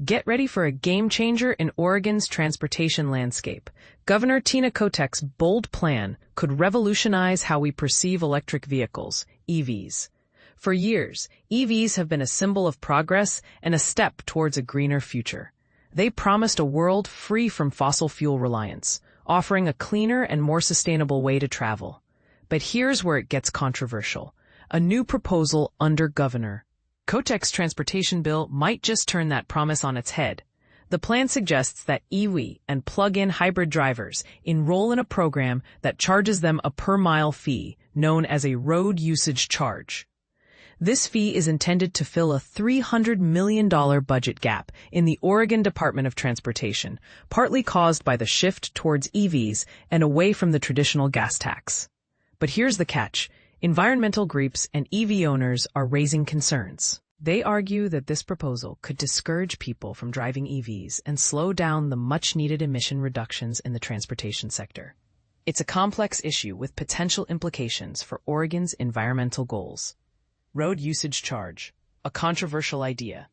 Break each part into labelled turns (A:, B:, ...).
A: Get ready for a game-changer in Oregon's transportation landscape. Governor Tina Kotek's bold plan could revolutionize how we perceive electric vehicles, EVs. For years, EVs have been a symbol of progress and a step towards a greener future. They promised a world free from fossil fuel reliance, offering a cleaner and more sustainable way to travel. But here's where it gets controversial. A new proposal under Governor Kotek's transportation bill might just turn that promise on its head. The plan suggests that EV and plug-in hybrid drivers enroll in a program that charges them a per-mile fee, known as a road usage charge. This fee is intended to fill a $300 million budget gap in the Oregon Department of Transportation, partly caused by the shift towards EVs and away from the traditional gas tax. But here's the catch. Environmental groups and EV owners are raising concerns. They argue that this proposal could discourage people from driving EVs and slow down the much-needed emission reductions in the transportation sector. It's a complex issue with potential implications for Oregon's environmental goals. Road usage charge, a controversial idea.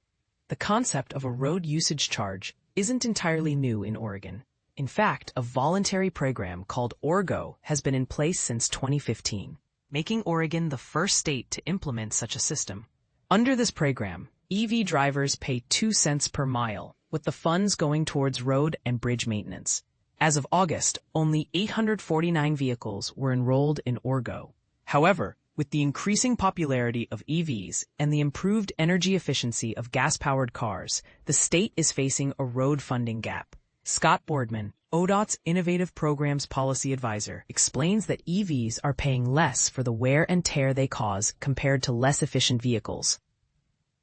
A: The concept of a road usage charge isn't entirely new in Oregon. In fact, a voluntary program called OReGO has been in place since 2015. Making Oregon the first state to implement such a system. Under this program, EV drivers pay 2 cents per mile, with the funds going towards road and bridge maintenance. As of August, only 849 vehicles were enrolled in OReGO. However, with the increasing popularity of EVs and the improved energy efficiency of gas-powered cars, the state is facing a road funding gap. Scott Boardman, ODOT's Innovative Programs Policy Advisor, explains that EVs are paying less for the wear and tear they cause compared to less efficient vehicles.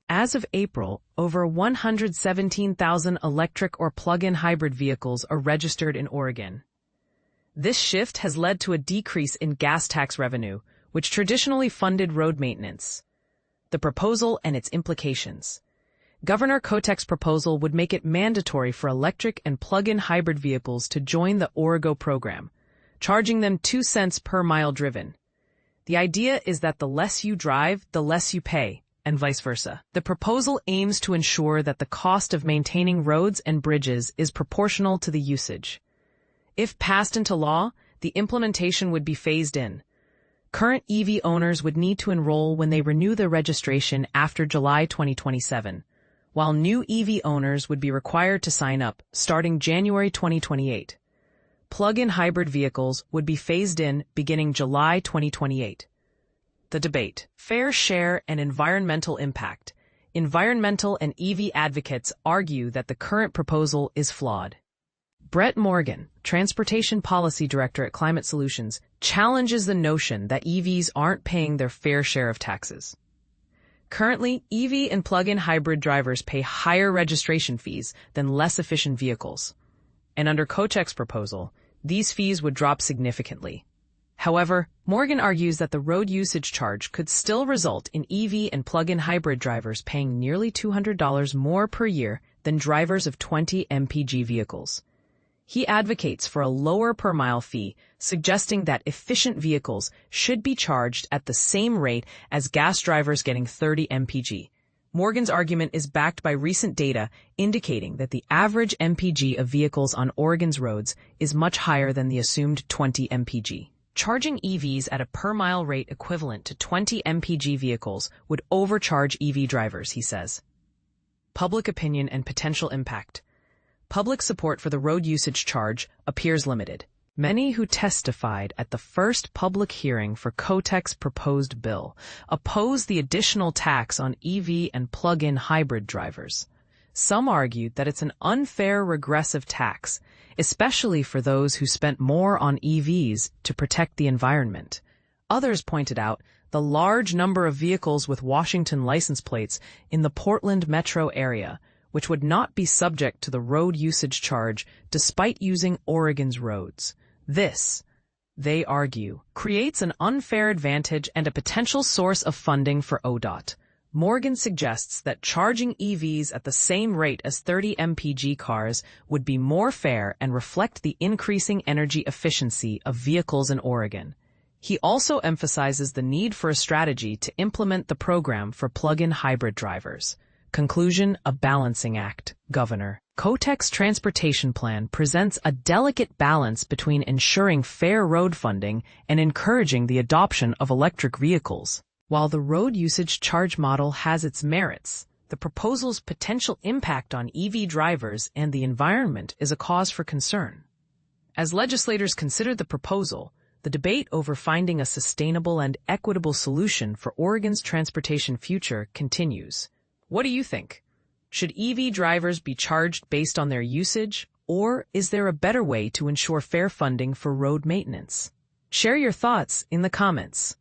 A: As of April, over 117,000 electric or plug-in hybrid vehicles are registered in Oregon. This shift has led to a decrease in gas tax revenue, which traditionally funded road maintenance. The proposal and its implications. Governor Kotek's proposal would make it mandatory for electric and plug-in hybrid vehicles to join the OReGO program, charging them 2 cents per mile driven. The idea is that the less you drive, the less you pay, and vice versa. The proposal aims to ensure that the cost of maintaining roads and bridges is proportional to the usage. If passed into law, the implementation would be phased in. Current EV owners would need to enroll when they renew their registration after July 2027. While new EV owners would be required to sign up starting January 2028. Plug-in hybrid vehicles would be phased in beginning July 2028. The debate. Fair share and environmental impact. Environmental and EV advocates argue that the current proposal is flawed. Brett Morgan, Transportation Policy Director at Climate Solutions, challenges the notion that EVs aren't paying their fair share of taxes. Currently, EV and plug-in hybrid drivers pay higher registration fees than less efficient vehicles. And under Kotek's proposal, these fees would drop significantly. However, Morgan argues that the road usage charge could still result in EV and plug-in hybrid drivers paying nearly $200 more per year than drivers of 20 mpg vehicles. He advocates for a lower per-mile fee, suggesting that efficient vehicles should be charged at the same rate as gas drivers getting 30 mpg. Morgan's argument is backed by recent data indicating that the average mpg of vehicles on Oregon's roads is much higher than the assumed 20 mpg. Charging EVs at a per-mile rate equivalent to 20 mpg vehicles would overcharge EV drivers, he says. Public opinion and potential impact. Public support for the road usage charge appears limited. Many who testified at the first public hearing for Kotek's proposed bill oppose the additional tax on EV and plug-in hybrid drivers. Some argued that it's an unfair regressive tax, especially for those who spent more on EVs to protect the environment. Others pointed out the large number of vehicles with Washington license plates in the Portland metro area, which would not be subject to the road usage charge despite using Oregon's roads. This, they argue, creates an unfair advantage and a potential source of funding for ODOT. Morgan suggests that charging EVs at the same rate as 30 mpg cars would be more fair and reflect the increasing energy efficiency of vehicles in Oregon. He also emphasizes the need for a strategy to implement the program for plug-in hybrid drivers. Conclusion: a balancing act. Governor Kotek's transportation plan presents a delicate balance between ensuring fair road funding and encouraging the adoption of electric vehicles. While the road usage charge model has its merits, the proposal's potential impact on EV drivers and the environment is a cause for concern. As legislators consider the proposal, the debate over finding a sustainable and equitable solution for Oregon's transportation future continues. What do you think? Should EV drivers be charged based on their usage, or is there a better way to ensure fair funding for road maintenance? Share your thoughts in the comments.